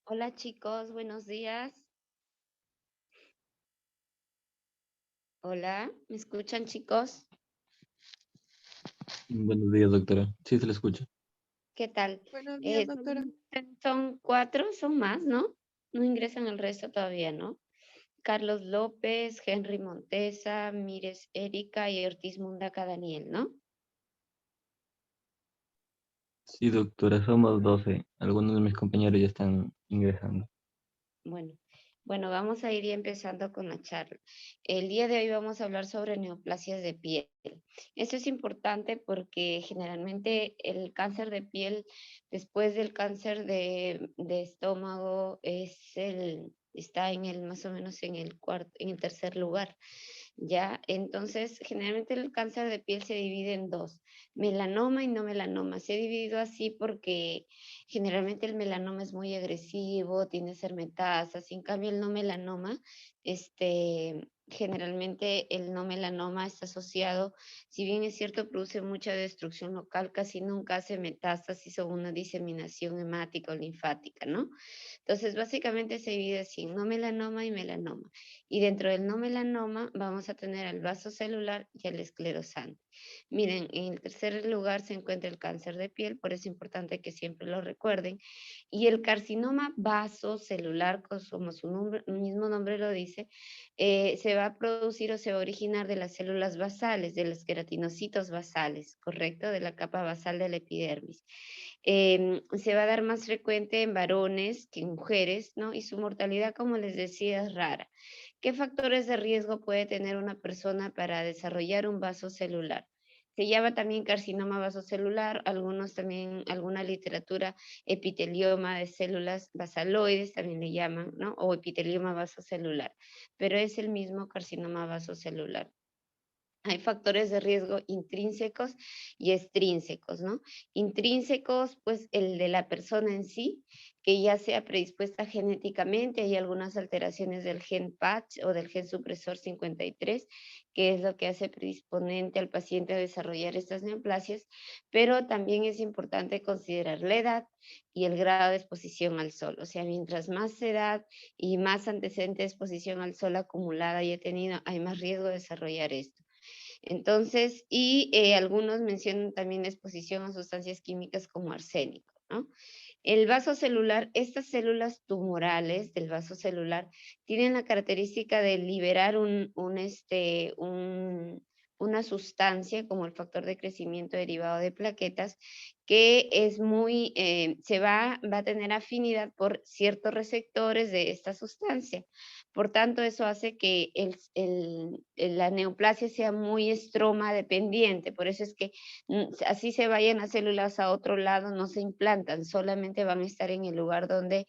Hola chicos, buenos días. Hola, ¿me escuchan chicos? Buenos días, doctora. Sí, se le escucha. ¿Qué tal? Buenos días, doctora. Son cuatro, son más, ¿no? No ingresan el resto todavía, ¿no? Carlos López, Henry Montesa, Mires Erika y Ortiz Mundaca Daniel, ¿no? Sí, doctora, somos 12. Algunos de mis compañeros ya están ingresando. Bueno, bueno, vamos a ir ya empezando con la charla. El día de hoy vamos a hablar sobre neoplasias de piel. Esto es importante porque generalmente el cáncer de piel, después del cáncer de estómago, está en el más o menos en el cuarto, en el tercer lugar. ¿Ya? Entonces, generalmente el cáncer de piel se divide en dos, melanoma y no melanoma. Se ha dividido así porque generalmente el melanoma es muy agresivo, tiene ser metástasis, en cambio el no melanoma, generalmente el no melanoma está asociado, si bien es cierto, produce mucha destrucción local, casi nunca hace metástasis o una diseminación hemática o linfática, ¿no? Entonces, básicamente se divide así, no melanoma y melanoma. Y dentro del no melanoma vamos a tener al vaso celular y al esclerosante. Miren, en el tercer lugar se encuentra el cáncer de piel, por eso es importante que siempre lo recuerden. Y el carcinoma vasocelular, como su mismo nombre lo dice, se va a producir o se va a originar de las células basales, de los queratinocitos basales, ¿correcto? De la capa basal de la epidermis. Se va a dar más frecuente en varones que en mujeres, ¿no? Y su mortalidad, como les decía, es rara. ¿Qué factores de riesgo puede tener una persona para desarrollar un vaso celular? Se llama también carcinoma vasocelular, algunos también, alguna literatura, epitelioma de células basaloides también le llaman, ¿no? O epitelioma vasocelular, pero es el mismo carcinoma vasocelular. Hay factores de riesgo intrínsecos y extrínsecos, ¿no? Intrínsecos, pues el de la persona en sí, que ya sea predispuesta genéticamente, hay algunas alteraciones del gen PATH o del gen supresor 53, que es lo que hace predisponente al paciente a desarrollar estas neoplasias, pero también es importante considerar la edad y el grado de exposición al sol. O sea, mientras más edad y más antecedente de exposición al sol acumulada haya tenido, hay más riesgo de desarrollar esto. Entonces, algunos mencionan también la exposición a sustancias químicas como arsénico, ¿no? El vaso celular, estas células tumorales del vaso celular tienen la característica de liberar una sustancia como el factor de crecimiento derivado de plaquetas que es va a tener afinidad por ciertos receptores de esta sustancia. Por tanto, eso hace que la neoplasia sea muy estroma dependiente. Por eso es que así se vayan las células a otro lado, no se implantan, solamente van a estar en el lugar donde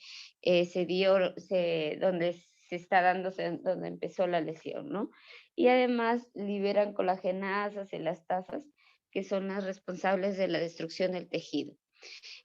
donde se está dándose, donde empezó la lesión, ¿no? Y además liberan colagenasas, elastasas, que son las responsables de la destrucción del tejido.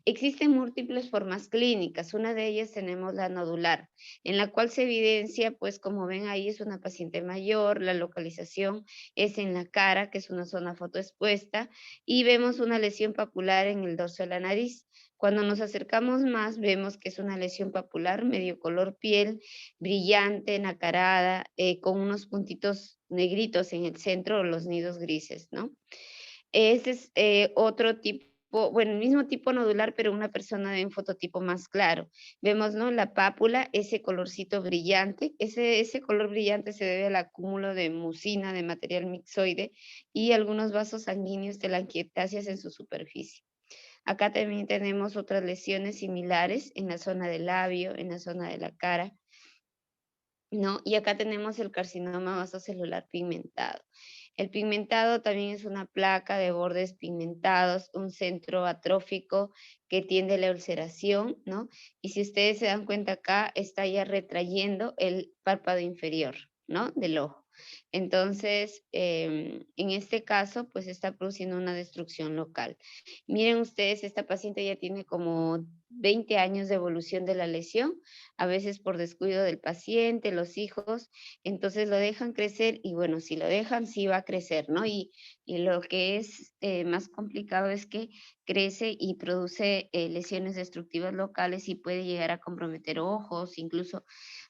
Existen múltiples formas clínicas, una de ellas tenemos la nodular, en la cual se evidencia, pues como ven ahí es una paciente mayor, la localización es en la cara, que es una zona fotoexpuesta, y vemos una lesión papular en el dorso de la nariz. Cuando nos acercamos más, vemos que es una lesión papular medio color piel, brillante, nacarada, con unos puntitos negritos en el centro o los nidos grises, ¿no? Ese es otro tipo, bueno, el mismo tipo nodular, pero una persona de un fototipo más claro. Vemos, ¿no? La pápula, ese colorcito brillante, ese color brillante se debe al acúmulo de mucina, de material mixoide, y algunos vasos sanguíneos de telangiectasias en su superficie. Acá también tenemos otras lesiones similares en la zona del labio, en la zona de la cara, ¿no? Y acá tenemos el carcinoma vasocelular pigmentado. El pigmentado también es una placa de bordes pigmentados, un centro atrófico que tiende a la ulceración, ¿no? Y si ustedes se dan cuenta acá, está ya retrayendo el párpado inferior, ¿no? Del ojo. Entonces, en este caso, pues está produciendo una destrucción local. Miren ustedes, esta paciente ya tiene como 20 años de evolución de la lesión, a veces por descuido del paciente, los hijos, entonces lo dejan crecer y bueno, si lo dejan, sí va a crecer, ¿no? Y lo que es más complicado es que crece y produce lesiones destructivas locales y puede llegar a comprometer ojos, incluso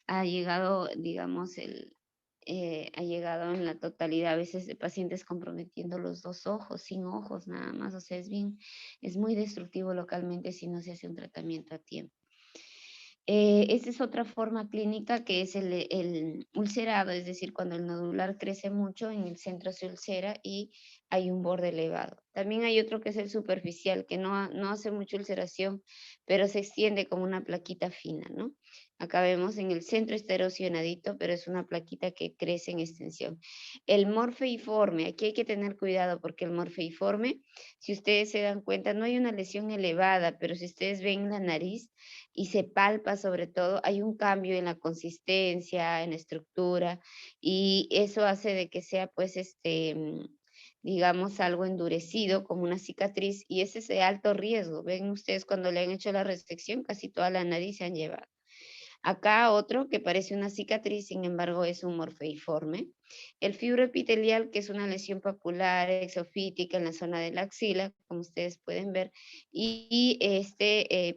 ha llegado, digamos, ha llegado en la totalidad a veces de pacientes comprometiendo los dos ojos, sin ojos nada más, o sea, es muy destructivo localmente si no se hace un tratamiento a tiempo. Esa es otra forma clínica que es el ulcerado, es decir, cuando el nodular crece mucho, en el centro se ulcera y hay un borde elevado. También hay otro que es el superficial, que no hace mucha ulceración, pero se extiende como una plaquita fina, ¿no? Acá vemos en el centro está erosionadito, pero es una plaquita que crece en extensión. El morfeiforme, aquí hay que tener cuidado porque el morfeiforme, si ustedes se dan cuenta, no hay una lesión elevada, pero si ustedes ven la nariz, y se palpa sobre todo, hay un cambio en la consistencia, en la estructura, y eso hace de que sea pues digamos algo endurecido como una cicatriz y ese es de alto riesgo. Ven ustedes cuando le han hecho la resección, casi toda la nariz se han llevado. Acá otro que parece una cicatriz, sin embargo, es un morfeiforme. El fibroepitelial, que es una lesión papular exofítica en la zona de la axila, como ustedes pueden ver. Y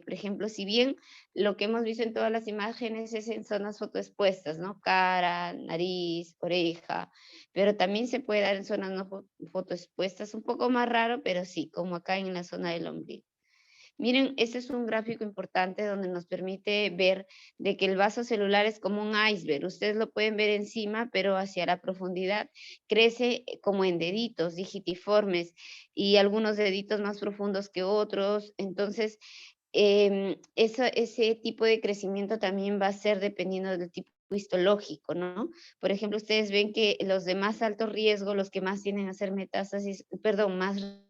por ejemplo, si bien lo que hemos visto en todas las imágenes es en zonas fotoexpuestas, ¿no? Cara, nariz, oreja, pero también se puede dar en zonas no fotoexpuestas, un poco más raro, pero sí, como acá en la zona del ombligo. Miren, este es un gráfico importante donde nos permite ver de que el vaso celular es como un iceberg. Ustedes lo pueden ver encima, pero hacia la profundidad crece como en deditos digitiformes y algunos deditos más profundos que otros. Entonces, ese tipo de crecimiento también va a ser dependiendo del tipo histológico, ¿no? Por ejemplo, ustedes ven que los de más alto riesgo, los que más tienen a hacer metástasis, perdón, más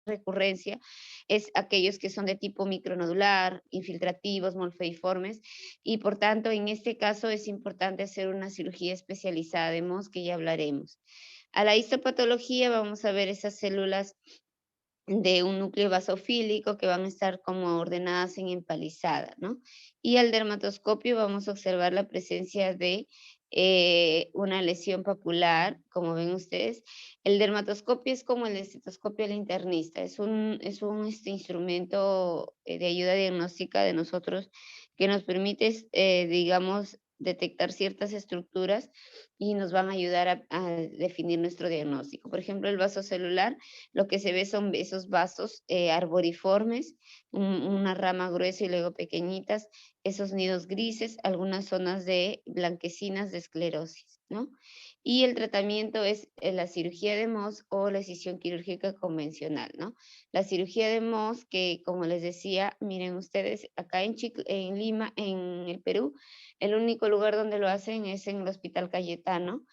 recurrencia es aquellos que son de tipo micronodular, infiltrativos, molfeiformes, y por tanto en este caso es importante hacer una cirugía especializada de MOS que ya hablaremos. A la histopatología vamos a ver esas células de un núcleo basofílico que van a estar como ordenadas en empalizada, ¿no? Y al dermatoscopio vamos a observar la presencia de una lesión papular, como ven ustedes. El dermatoscopio es como el estetoscopio del internista, es un instrumento de ayuda diagnóstica de nosotros que nos permite, digamos, detectar ciertas estructuras y nos van a ayudar a definir nuestro diagnóstico. Por ejemplo, el vaso celular lo que se ve son esos vasos arboriformes, una rama gruesa y luego pequeñitas, esos nidos grises, algunas zonas de blanquecinas de esclerosis, ¿no? Y el tratamiento es la cirugía de Mohs o la decisión quirúrgica convencional, ¿no? La cirugía de Mohs, que como les decía, miren ustedes, acá en Lima, en el Perú, el único lugar donde lo hacen es en el Hospital Cayetano,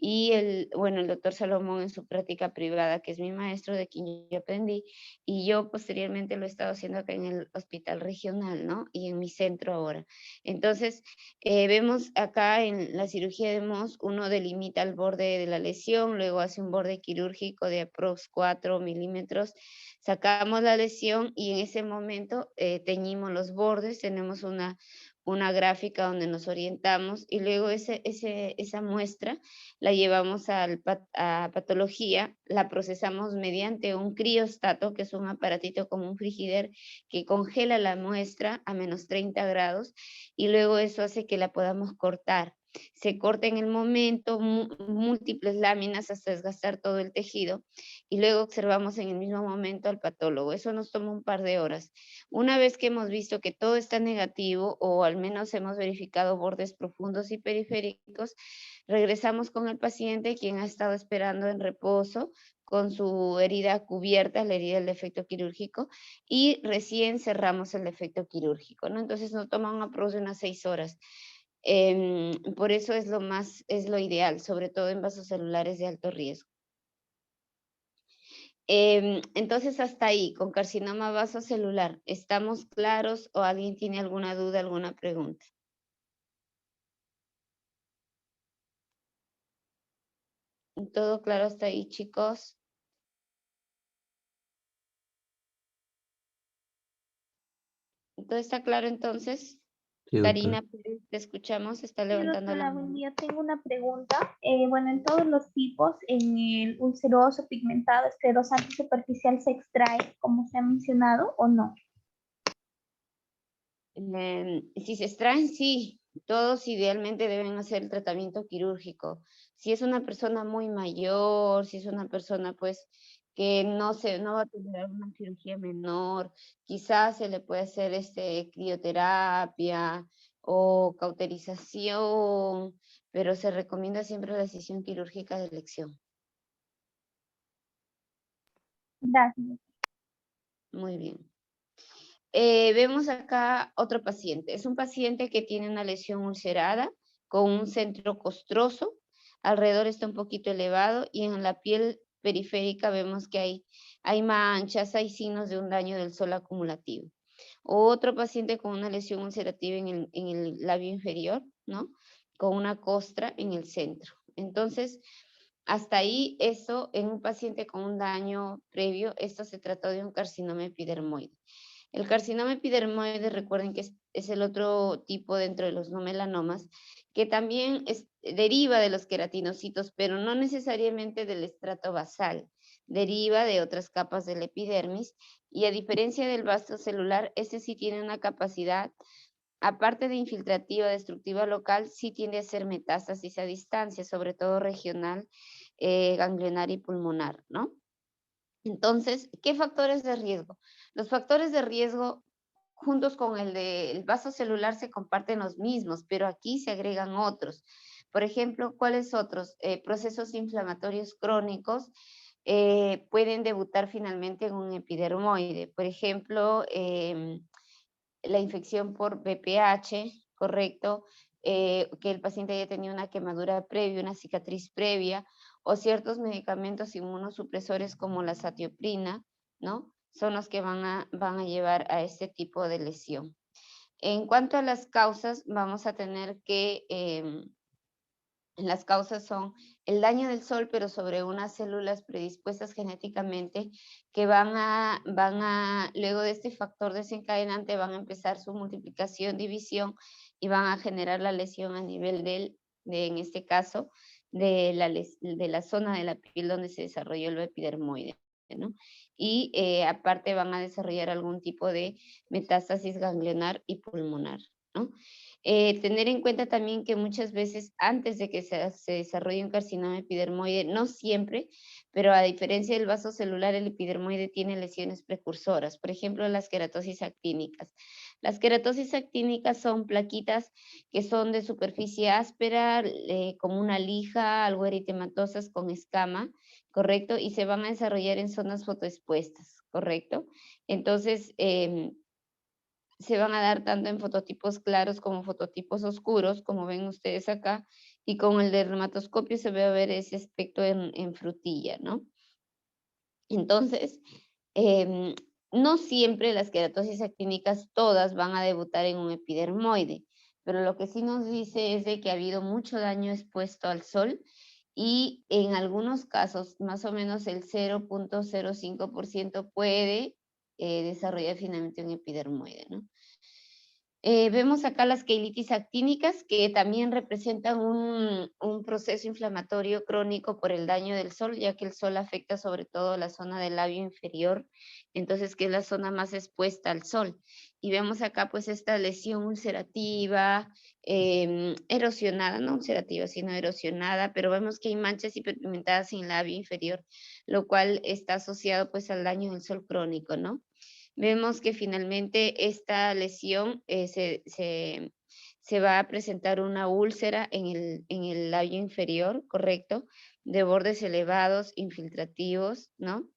y bueno, el doctor Salomón en su práctica privada, que es mi maestro, de quien yo aprendí, y yo posteriormente lo he estado haciendo acá en el hospital regional, ¿no? Y en mi centro ahora. Entonces, vemos acá en la cirugía de Mohs, uno delimita el borde de la lesión, luego hace un borde quirúrgico de aprox 4 milímetros, sacamos la lesión y en ese momento teñimos los bordes, tenemos una gráfica donde nos orientamos y luego esa muestra la llevamos a patología, la procesamos mediante un criostato, que es un aparatito como un frigider que congela la muestra a menos 30 grados y luego eso hace que la podamos cortar. Se corta en el momento múltiples láminas hasta desgastar todo el tejido y luego observamos en el mismo momento al patólogo. Eso nos toma un par de horas. Una vez que hemos visto que todo está negativo o al menos hemos verificado bordes profundos y periféricos, regresamos con el paciente quien ha estado esperando en reposo con su herida cubierta, la herida del defecto quirúrgico, y recién cerramos el defecto quirúrgico, ¿no? Entonces nos toma un aprox de unas 6 horas. Por eso es lo ideal, sobre todo en vasos celulares de alto riesgo. Entonces hasta ahí, con carcinoma vasocelular, ¿estamos claros o alguien tiene alguna duda, alguna pregunta? ¿Todo claro hasta ahí, chicos? ¿Todo está claro entonces? Sí, doctora. Karina, pues, te escuchamos, está Sí, levantando la doctora, buen mano. día. Tengo una pregunta. Bueno, en todos los tipos, en el ulceroso, pigmentado, esclerosante superficial, ¿se extrae, como se ha mencionado, o no? Si se extraen, sí, todos idealmente deben hacer el tratamiento quirúrgico. Si es una persona muy mayor, si es una persona pues que no va a tener una cirugía menor, quizás se le puede hacer crioterapia o cauterización, pero se recomienda siempre la decisión quirúrgica de elección. Gracias. Muy bien. Vemos acá otro paciente. Es un paciente que tiene una lesión ulcerada con un centro costroso. Alrededor está un poquito elevado y en la piel periférica vemos que hay manchas, hay signos de un daño del sol acumulativo. Otro paciente con una lesión ulcerativa en el labio inferior, ¿no? Con una costra en el centro. Entonces, hasta ahí, eso en un paciente con un daño previo, esto se trató de un carcinoma epidermoide. El carcinoma epidermoide, recuerden que es el otro tipo dentro de los no melanomas, que también deriva de los queratinocitos, pero no necesariamente del estrato basal, deriva de otras capas del epidermis, y a diferencia del vasto celular, este sí tiene una capacidad, aparte de infiltrativa, destructiva local, sí tiende a hacer metástasis a distancia, sobre todo regional, ganglionar y pulmonar, ¿no? Entonces, ¿qué factores de riesgo? Los factores de riesgo, juntos con el del vaso celular, se comparten los mismos, pero aquí se agregan otros. Por ejemplo, ¿cuáles otros? Procesos inflamatorios crónicos pueden debutar finalmente en un epidermoide. Por ejemplo, la infección por BPH, ¿correcto? Que el paciente haya tenido una quemadura previa, una cicatriz previa, o ciertos medicamentos inmunosupresores como la satioprina, ¿no? Son los que van a llevar a este tipo de lesión. En cuanto a las causas, vamos a tener que las causas son el daño del sol, pero sobre unas células predispuestas genéticamente que luego de este factor desencadenante, van a empezar su multiplicación, división y van a generar la lesión a nivel en este caso, de la zona de la piel donde se desarrolló el epidermoide, ¿no? Y aparte van a desarrollar algún tipo de metástasis ganglionar y pulmonar, ¿no? Tener en cuenta también que muchas veces antes de que se desarrolle un carcinoma epidermoide, no siempre, pero a diferencia del vaso celular, el epidermoide tiene lesiones precursoras, por ejemplo, las queratosis actínicas. Las queratosis actínicas son plaquitas que son de superficie áspera, como una lija, algo eritematosas con escama, ¿correcto? Y se van a desarrollar en zonas fotoexpuestas, ¿correcto? Entonces, se van a dar tanto en fototipos claros como fototipos oscuros, como ven ustedes acá, y con el dermatoscopio se va a ver ese aspecto en frutilla, ¿no? Entonces, em, no siempre las queratosis actínicas todas van a debutar en un epidermoide, pero lo que sí nos dice es de que ha habido mucho daño expuesto al sol y en algunos casos, más o menos el 0,05% puede desarrollar finalmente un epidermoide, ¿no? Vemos acá las queilitis actínicas que también representan un proceso inflamatorio crónico por el daño del sol, ya que el sol afecta sobre todo la zona del labio inferior, entonces que es la zona más expuesta al sol. Y vemos acá pues esta lesión ulcerativa, erosionada, no ulcerativa, sino erosionada, pero vemos que hay manchas hiperpigmentadas en el labio inferior, lo cual está asociado pues al daño del sol crónico, ¿no? Vemos que finalmente esta lesión se va a presentar una úlcera en el labio inferior, ¿correcto? De bordes elevados, infiltrativos, ¿no?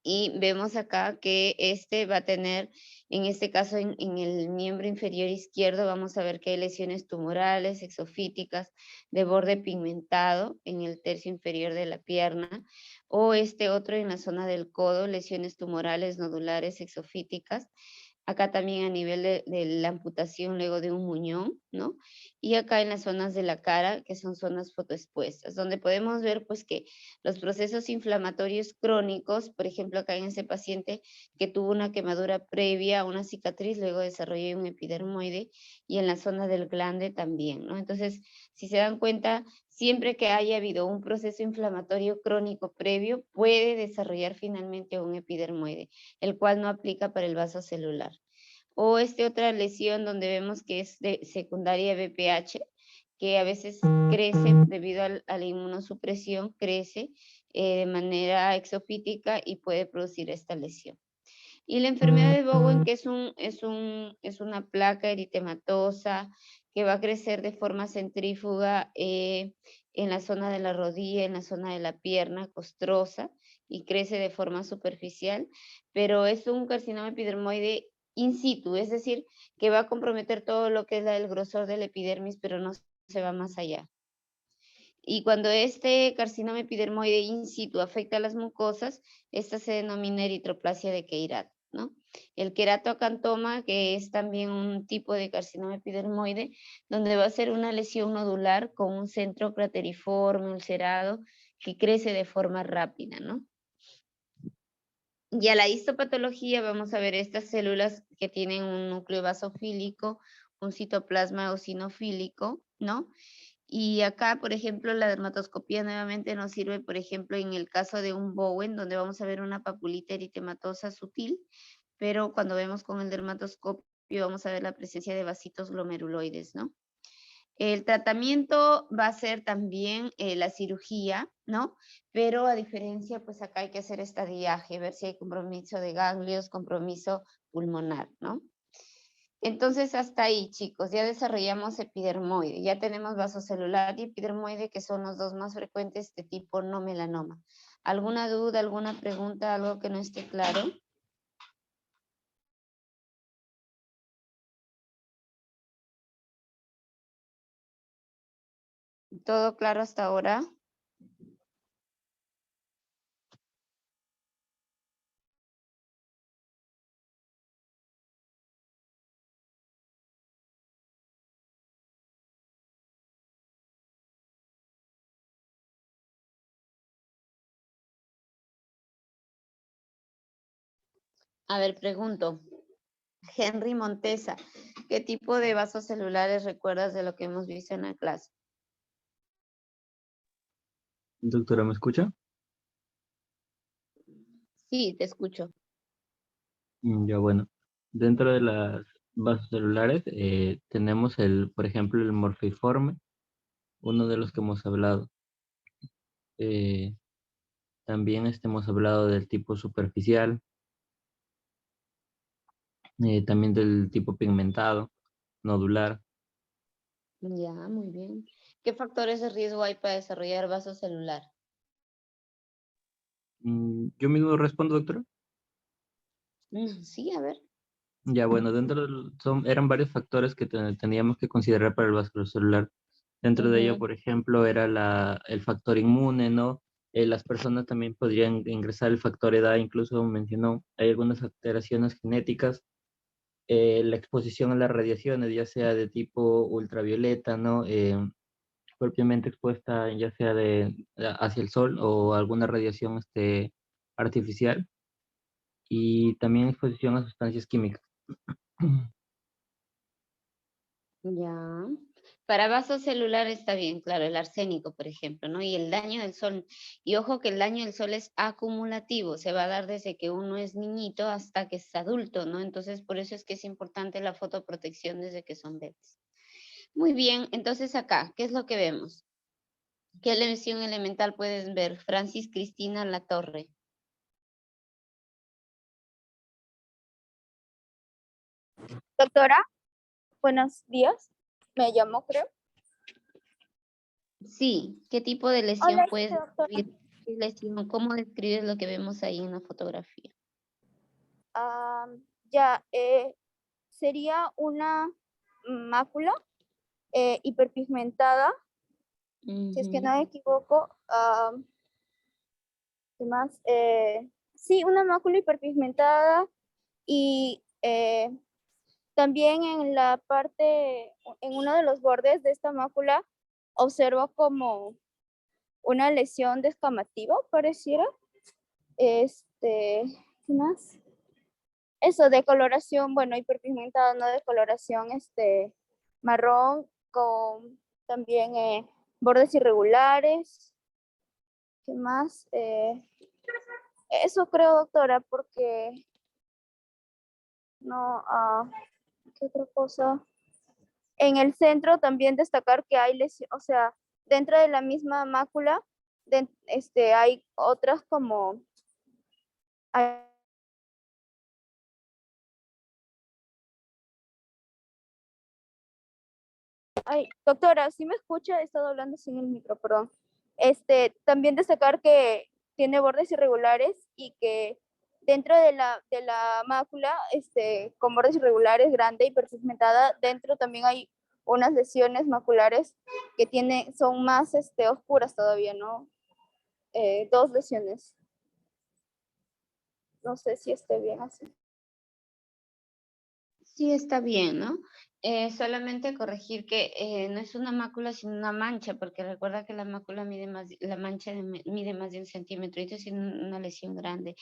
Y vemos acá que este va a tener, en este caso en el miembro inferior izquierdo, vamos a ver que hay lesiones tumorales, exofíticas, de borde pigmentado en el tercio inferior de la pierna, o este otro en la zona del codo, lesiones tumorales, nodulares, exofíticas. acá también a nivel de la amputación luego de un muñón, ¿no? Y acá en las zonas de la cara, que son zonas fotoexpuestas, donde podemos ver pues que los procesos inflamatorios crónicos, por ejemplo, acá en ese paciente que tuvo una quemadura previa, una cicatriz, luego desarrolló un epidermoide, y en la zona del glande también, ¿no? Entonces, si se dan cuenta, siempre que haya habido un proceso inflamatorio crónico previo, puede desarrollar finalmente un epidermoide, el cual no aplica para el vaso celular. O otra lesión donde vemos que es de secundaria BPH, que a veces crece debido a la inmunosupresión, crece de manera exofítica y puede producir esta lesión. Y la enfermedad de Bowen, que es una placa eritematosa que va a crecer de forma centrífuga en la zona de la rodilla, en la zona de la pierna, costrosa, y crece de forma superficial, pero es un carcinoma epidermoide in situ, es decir, que va a comprometer todo lo que es el grosor del epidermis, pero no se va más allá. Y cuando este carcinoma epidermoide in situ afecta a las mucosas, esta se denomina eritroplasia de Queyrat, ¿no? El queratoacantoma, que es también un tipo de carcinoma epidermoide, donde va a ser una lesión nodular con un centro crateriforme, ulcerado, que crece de forma rápida, ¿no? Y a la histopatología vamos a ver estas células que tienen un núcleo basofílico, un citoplasma eosinofílico, ¿no? Y acá, por ejemplo, la dermatoscopía nuevamente nos sirve, por ejemplo, en el caso de un Bowen, donde vamos a ver una papulita eritematosa sutil, pero cuando vemos con el dermatoscopio vamos a ver la presencia de vasitos glomeruloides, ¿no? El tratamiento va a ser también la cirugía, ¿no? Pero a diferencia, pues acá hay que hacer estadiaje, ver si hay compromiso de ganglios, compromiso pulmonar, ¿no? Entonces, hasta ahí, chicos, ya desarrollamos epidermoide, ya tenemos vasocelular y epidermoide, que son los dos más frecuentes de tipo no melanoma. ¿Alguna duda, alguna pregunta, algo que no esté claro? ¿Todo claro hasta ahora? A ver, pregunto. Henry Montesa, ¿qué tipo de vasos celulares recuerdas de lo que hemos visto en la clase? Doctora, ¿me escucha? Sí, te escucho. Ya bueno. Dentro de las bases celulares tenemos por ejemplo, el morfeiforme, uno de los que hemos hablado. Eh, También hemos hablado del tipo superficial, también del tipo pigmentado, nodular. Ya, muy bien. ¿Qué factores de riesgo hay para desarrollar vaso celular? Yo mismo respondo, doctora. Sí, a ver. Ya bueno, eran varios factores que teníamos que considerar para el vascular celular. Dentro de ello, Ujú. por ejemplo, era el factor inmune, ¿no? Las personas también podrían ingresar el factor edad, incluso mencionó, hay algunas alteraciones genéticas, la exposición a las radiaciones, ya sea de tipo ultravioleta, ¿no? Propiamente expuesta, ya sea hacia el sol o alguna radiación artificial, y también exposición a sustancias químicas. Ya. Para vaso celular está bien, claro, el arsénico, por ejemplo, ¿no? Y el daño del sol. Y ojo que el daño del sol es acumulativo, se va a dar desde que uno es niñito hasta que es adulto, ¿no? Entonces, por eso es que es importante la fotoprotección desde que son bebés. Muy bien, entonces acá, ¿qué es lo que vemos? ¿Qué lesión elemental puedes ver? Francis Cristina Latorre. Doctora, buenos días. Me llamo, creo. Sí, ¿qué tipo de Hola, lesión puedes doctora. describir? ¿Qué lesión? ¿Cómo describes lo que vemos ahí en la fotografía? Ah, ya, sería una mácula hiperpigmentada, si es que no Ujú. me equivoco. ¿Qué más? Sí, una mácula hiperpigmentada y Eh, También en la parte, en uno de los bordes de esta mácula, observo como una lesión descamativa, pareciera. ¿Qué más? Eso de coloración, bueno, hiperpigmentado, no de coloración, marrón con también bordes irregulares. ¿Qué más? Eso creo, doctora, porque no, ¿qué otra cosa? En el centro también destacar que hay lesión, o sea, dentro de la misma mácula, hay otras como... Ay, doctora, ¿sí me escucha? He estado hablando sin el micro, perdón. También destacar que tiene bordes irregulares y que dentro de la mácula, con bordes irregulares, grande y hiperpigmentada, dentro también hay unas lesiones maculares que son más oscuras todavía, ¿no? 2 lesiones. No sé si esté bien así. Sí, está bien, ¿no? Solamente corregir que no es una mácula, sino una mancha, porque recuerda que la mácula mide más, la mancha mide más de 1 centímetro, y esto es una lesión grande.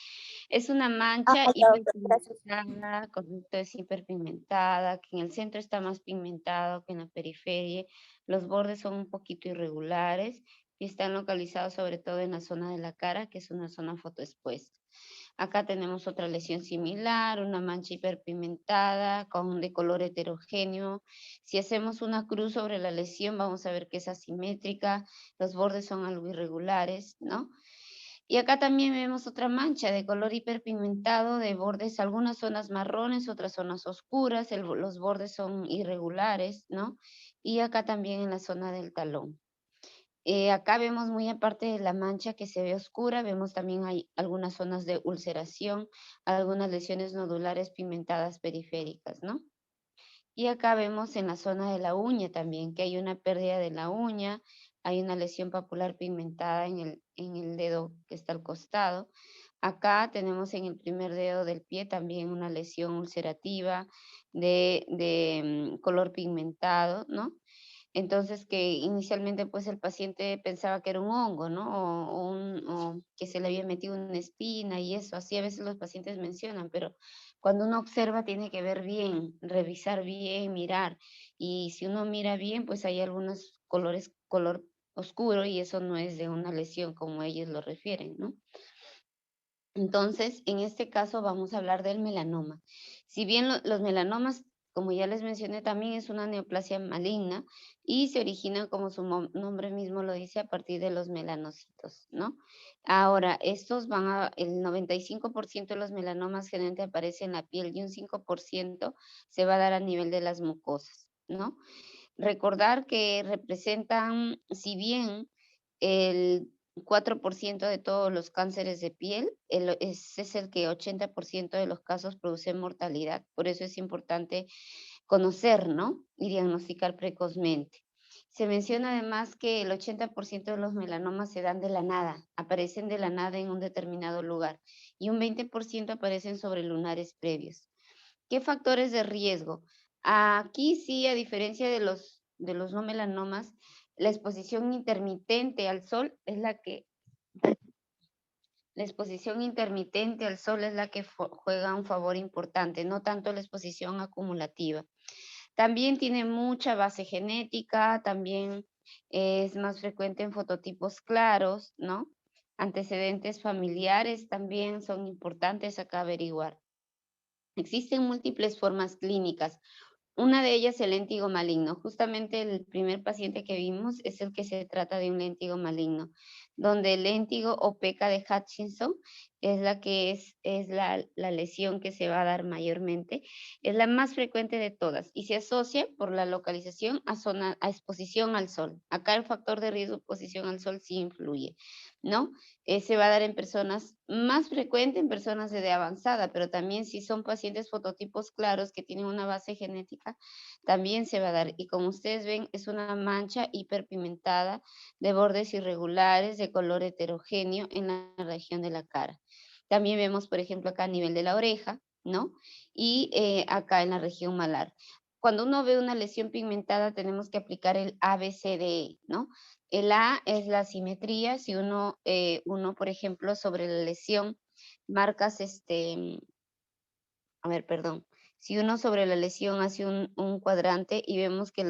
Es una mancha Ya, doctora, gracias. hiperpigmentada, correcto, es hiperpigmentada, que en el centro está más pigmentado que en la periferia. Los bordes son un poquito irregulares y están localizados sobre todo en la zona de la cara, que es una zona fotoexpuesta. Acá tenemos otra lesión similar, una mancha hiperpigmentada de color heterogéneo. Si hacemos una cruz sobre la lesión, vamos a ver que es asimétrica, los bordes son algo irregulares, ¿no? Y acá también vemos otra mancha de color hiperpigmentado, de bordes, algunas zonas marrones, otras zonas oscuras, los bordes son irregulares, ¿no? Y acá también en la zona del talón. Acá vemos muy aparte de la mancha que se ve oscura, vemos también hay algunas zonas de ulceración, algunas lesiones nodulares pigmentadas periféricas, ¿no? Y acá vemos en la zona de la uña también, que hay una pérdida de la uña, hay una lesión papular pigmentada en el dedo que está al costado. Acá tenemos en el primer dedo del pie también una lesión ulcerativa de color pigmentado, ¿no? Entonces, que inicialmente pues el paciente pensaba que era un hongo, ¿no? O que se le había metido una espina y eso, así a veces los pacientes mencionan, pero cuando uno observa tiene que ver bien, revisar bien, mirar. Y si uno mira bien, pues hay algunos color oscuro y eso no es de una lesión como ellos lo refieren, ¿no? Entonces, en este caso vamos a hablar del melanoma. Si bien los melanomas, como ya les mencioné, también es una neoplasia maligna y se origina, como su nombre mismo lo dice, a partir de los melanocitos, ¿no? Ahora, el 95% de los melanomas generalmente aparece en la piel y un 5% se va a dar a nivel de las mucosas, ¿no? Recordar que representan, si bien el 4% de todos los cánceres de piel, ese es el que 80% de los casos produce mortalidad. Por eso es importante conocer, ¿no? Y diagnosticar precozmente. Se menciona además que el 80% de los melanomas se dan de la nada, aparecen de la nada en un determinado lugar y un 20% aparecen sobre lunares previos. ¿Qué factores de riesgo? Aquí sí, a diferencia de los no melanomas, la exposición intermitente al sol es la que juega un favor importante, no tanto la exposición acumulativa. También tiene mucha base genética, también es más frecuente en fototipos claros, ¿no? Antecedentes familiares también son importantes acá averiguar. Existen múltiples formas clínicas. Una de ellas, el léntigo maligno. Justamente el primer paciente que vimos es el que se trata de un léntigo maligno, donde el léntigo o peca de Hutchinson es la que es la lesión que se va a dar mayormente. Es la más frecuente de todas y se asocia por la localización a exposición al sol. Acá el factor de riesgo de exposición al sol sí influye, ¿no? Se va a dar en personas, más frecuente en personas de edad avanzada, pero también si son pacientes fototipos claros que tienen una base genética, también se va a dar. Y como ustedes ven, es una mancha hiperpigmentada de bordes irregulares, de color heterogéneo en la región de la cara. También vemos, por ejemplo, acá a nivel de la oreja, ¿no? Y acá en la región malar. Cuando uno ve una lesión pigmentada, tenemos que aplicar el ABCDE, ¿no? El A es la simetría. Si uno, por ejemplo, sobre la lesión marcas a ver, perdón. Si uno sobre la lesión hace un cuadrante y vemos que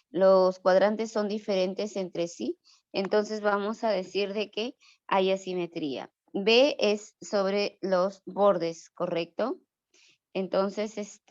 los cuadrantes son diferentes entre sí, entonces vamos a decir de que hay asimetría. B es sobre los bordes, ¿correcto? Entonces,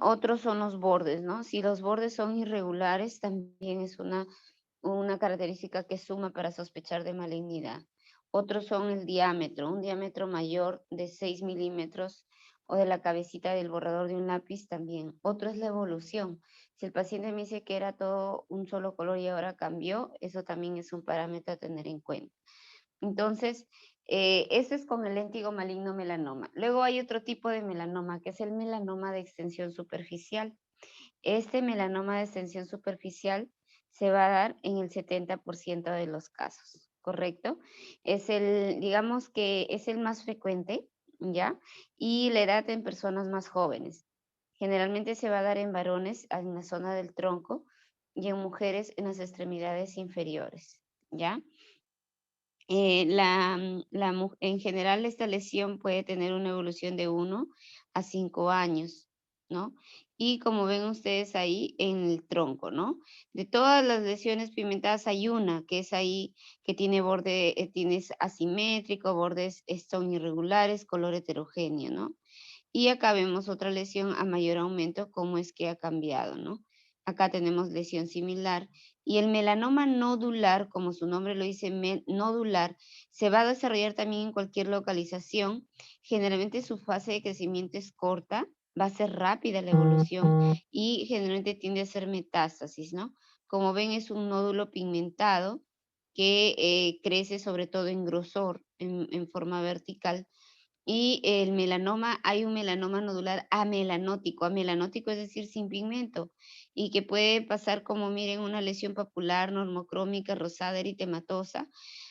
otros son los bordes, ¿no? Si los bordes son irregulares, también es una característica que suma para sospechar de malignidad. Otros son el diámetro, un diámetro mayor de 6 milímetros o de la cabecita del borrador de un lápiz también. Otro es la evolución. Si el paciente me dice que era todo un solo color y ahora cambió, eso también es un parámetro a tener en cuenta. Entonces, ese es con el léntigo maligno melanoma. Luego hay otro tipo de melanoma, que es el melanoma de extensión superficial. Este melanoma de extensión superficial se va a dar en el 70% de los casos, ¿correcto? Digamos que es el más frecuente, ¿ya? Y la edad en personas más jóvenes. Generalmente se va a dar en varones en la zona del tronco y en mujeres en las extremidades inferiores, ¿ya? En general, esta lesión puede tener una evolución de 1 a 5 años, ¿no? Y como ven ustedes ahí en el tronco, ¿no? De todas las lesiones pigmentadas hay una que es ahí, que tiene borde, tienes asimétrico, bordes son irregulares, color heterogéneo, ¿no? Y acá vemos otra lesión a mayor aumento, cómo es que ha cambiado, ¿no? Acá tenemos lesión similar. Y el melanoma nodular, como su nombre lo dice, nodular, se va a desarrollar también en cualquier localización. Generalmente su fase de crecimiento es corta, va a ser rápida la evolución y generalmente tiende a ser metástasis, ¿no? Como ven, es un nódulo pigmentado que crece sobre todo en grosor, en forma vertical. Y el melanoma, hay un melanoma nodular amelanótico. Amelanótico es decir, sin pigmento. Y que puede pasar como, miren, una lesión papular, normocrómica, rosada, eritematosa.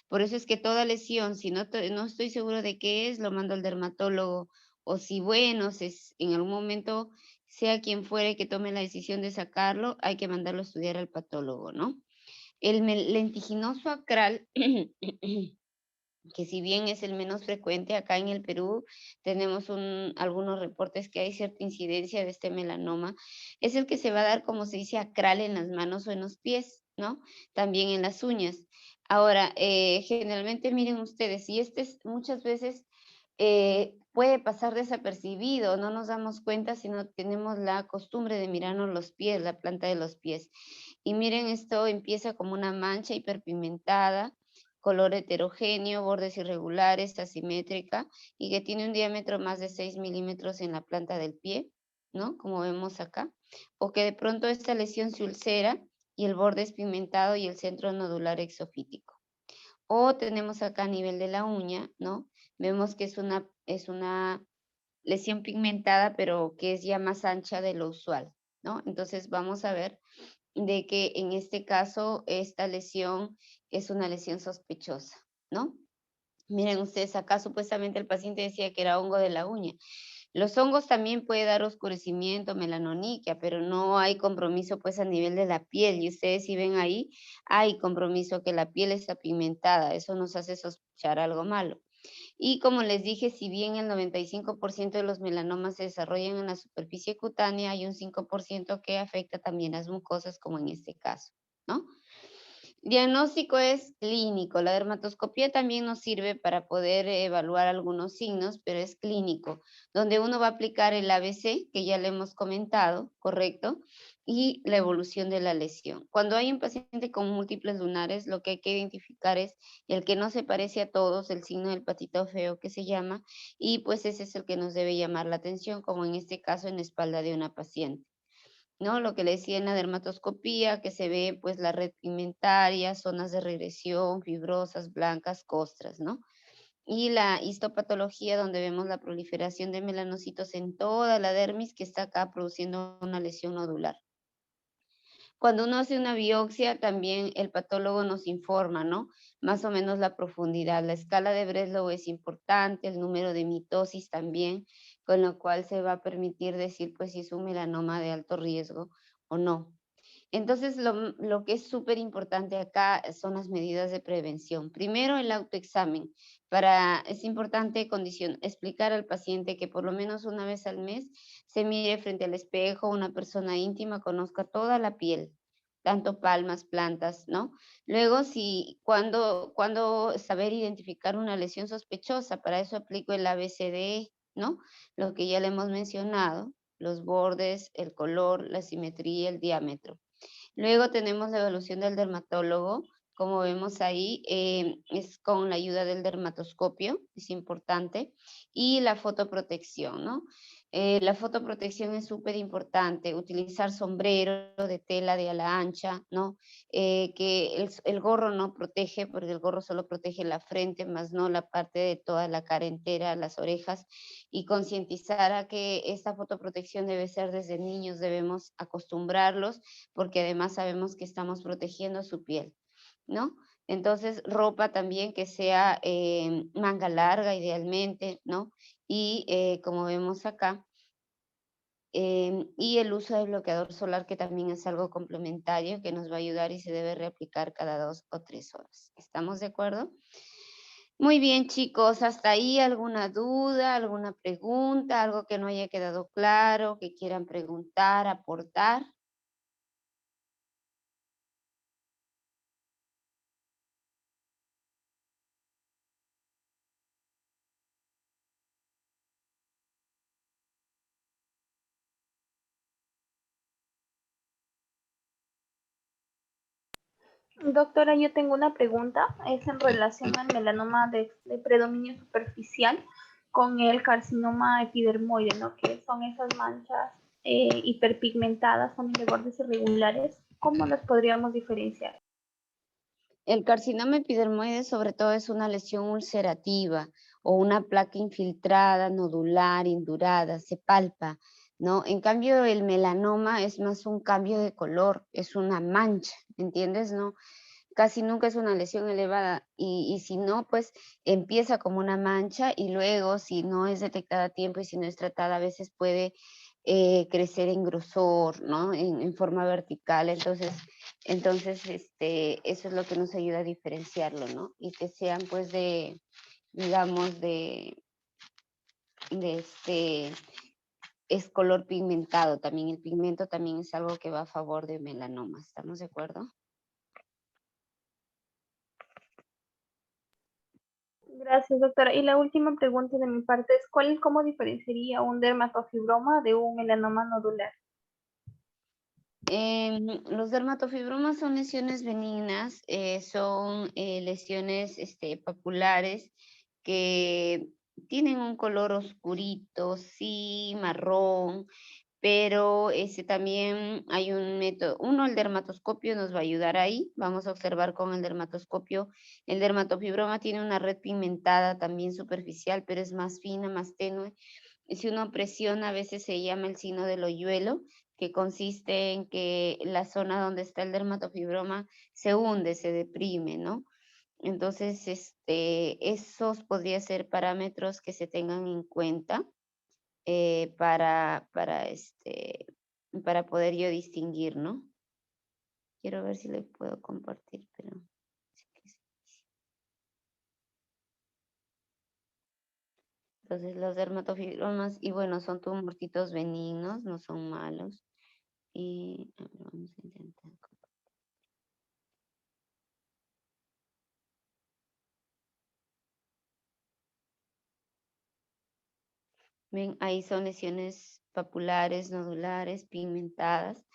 Por eso es que toda lesión, si no estoy seguro de qué es, lo mando al dermatólogo. O si, bueno, en algún momento, sea quien fuere que tome la decisión de sacarlo, hay que mandarlo a estudiar al patólogo, ¿no? El lentiginoso acral que si bien es el menos frecuente acá en el Perú, tenemos algunos reportes que hay cierta incidencia de este melanoma, es el que se va a dar, como se dice, acral en las manos o en los pies, ¿no? También en las uñas. Ahora, generalmente miren ustedes, y muchas veces puede pasar desapercibido, no nos damos cuenta si no tenemos la costumbre de mirarnos los pies, la planta de los pies. Y miren, esto empieza como una mancha hiperpigmentada, color heterogéneo, bordes irregulares, asimétrica y que tiene un diámetro más de 6 milímetros en la planta del pie, ¿no? Como vemos acá. O que de pronto esta lesión se ulcera y el borde es pigmentado y el centro nodular exofítico. O tenemos acá a nivel de la uña, ¿no? Vemos que es una lesión pigmentada, pero que es ya más ancha de lo usual, ¿no? Entonces vamos a ver de que en este caso esta lesión es una lesión sospechosa, ¿no? Miren ustedes, acá supuestamente el paciente decía que era hongo de la uña. Los hongos también puede dar oscurecimiento, melanoniquia, pero no hay compromiso pues a nivel de la piel. Y ustedes si ven ahí, hay compromiso que la piel está pigmentada. Eso nos hace sospechar algo malo. Y como les dije, si bien el 95% de los melanomas se desarrollan en la superficie cutánea, hay un 5% que afecta también las mucosas, como en este caso, ¿no? Diagnóstico es clínico. La dermatoscopía también nos sirve para poder evaluar algunos signos, pero es clínico, donde uno va a aplicar el ABC, que ya le hemos comentado, ¿correcto? Y la evolución de la lesión. Cuando hay un paciente con múltiples lunares, lo que hay que identificar es el que no se parece a todos, el signo del patito feo que se llama, y pues ese es el que nos debe llamar la atención, como en este caso en la espalda de una paciente, ¿no? Lo que le decía en la dermatoscopía, que se ve pues la red pigmentaria, zonas de regresión, fibrosas, blancas, costras, ¿no? y la histopatología, donde vemos la proliferación de melanocitos en toda la dermis que está acá produciendo una lesión nodular. Cuando uno hace una biopsia, también el patólogo nos informa, ¿no? Más o menos la profundidad. La escala de Breslow es importante, el número de mitosis también, con lo cual se va a permitir decir, pues, si es un melanoma de alto riesgo o no. Entonces, lo que es súper importante acá son las medidas de prevención. Primero, el autoexamen. Es importante explicar al paciente que por lo menos una vez al mes se mire frente al espejo, una persona íntima conozca toda la piel, tanto palmas, plantas, ¿no? Luego, cuando saber identificar una lesión sospechosa, para eso aplico el ABCDE, ¿no? Lo que ya le hemos mencionado, los bordes, el color, la simetría, el diámetro. Luego tenemos la evaluación del dermatólogo. Como vemos ahí, es con la ayuda del dermatoscopio, es importante, y la fotoprotección, ¿no? La fotoprotección es súper importante, utilizar sombrero de tela de ala ancha, ¿no? Que el gorro no protege, porque el gorro solo protege la frente, más no la parte de toda la cara entera, las orejas, y concientizar a que esta fotoprotección debe ser desde niños, debemos acostumbrarlos, porque además sabemos que estamos protegiendo su piel, ¿no? Entonces, ropa también que sea manga larga idealmente, ¿no? Y como vemos acá, y el uso de bloqueador solar, que también es algo complementario que nos va a ayudar y se debe reaplicar cada 2 o 3 horas. ¿Estamos de acuerdo? Muy bien, chicos, hasta ahí alguna duda, alguna pregunta, algo que no haya quedado claro, que quieran preguntar, aportar. Doctora, yo tengo una pregunta, es en relación al melanoma de predominio superficial con el carcinoma epidermoide, ¿no? Que son esas manchas hiperpigmentadas, también de bordes irregulares. ¿Cómo las podríamos diferenciar? El carcinoma epidermoide sobre todo es una lesión ulcerativa o una placa infiltrada, nodular, indurada, se palpa, ¿no? En cambio, el melanoma es más un cambio de color, es una mancha, ¿entiendes? No, casi nunca es una lesión elevada y si no, pues empieza como una mancha y luego si no es detectada a tiempo y si no es tratada, a veces puede crecer en grosor, ¿no? En forma vertical, entonces eso es lo que nos ayuda a diferenciarlo, ¿no? Y que sean pues digamos, de es color pigmentado también, el pigmento también es algo que va a favor de melanoma, ¿estamos de acuerdo? Gracias, doctora. Y la última pregunta de mi parte es, ¿cómo diferenciaría un dermatofibroma de un melanoma nodular? Los dermatofibromas son lesiones benignas, son lesiones papulares que tienen un color oscurito, sí, marrón, pero también hay un método. Uno, el dermatoscopio nos va a ayudar ahí. Vamos a observar con el dermatoscopio. El dermatofibroma tiene una red pigmentada también superficial, pero es más fina, más tenue. Y si uno presiona, a veces se llama el signo del hoyuelo, que consiste en que la zona donde está el dermatofibroma se hunde, se deprime, ¿no? Entonces, esos podrían ser parámetros que se tengan en cuenta para poder yo distinguir, ¿no? Quiero ver si le puedo compartir, pero... Entonces los dermatofibromas, y bueno, son tumorcitos benignos, no son malos. Y a ver, vamos a intentar. Ven, ahí son lesiones papulares, nodulares, pigmentadas,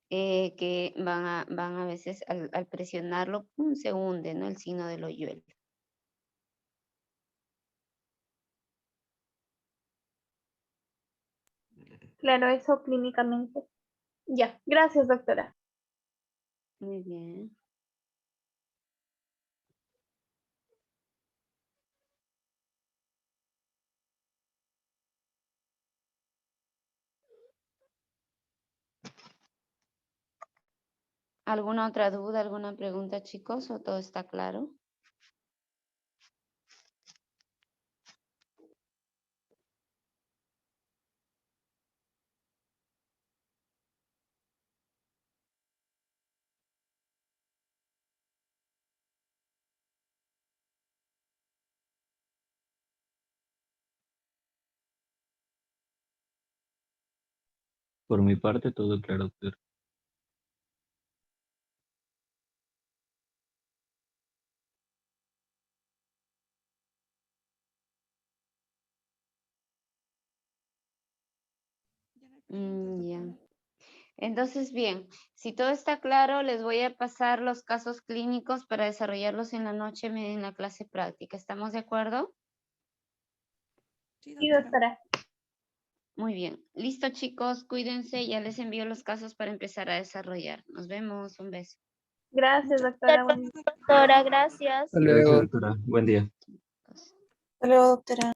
que van a veces al presionarlo, ¡pum!, se hunde, ¿no? El signo del hoyuelo. Claro, eso clínicamente. Ya, gracias, doctora. Muy bien. ¿Alguna otra duda, alguna pregunta, chicos? ¿O todo está claro? Por mi parte, todo claro, doctor. Ya. Entonces, bien, si todo está claro, les voy a pasar los casos clínicos para desarrollarlos en la noche en la clase práctica. ¿Estamos de acuerdo? Sí, doctora. Muy bien. Listo, chicos, cuídense. Ya les envío los casos para empezar a desarrollar. Nos vemos. Un beso. Gracias, doctora. Buen día. Doctora, gracias. Gracias, doctora. Buen día. Hasta luego, doctora.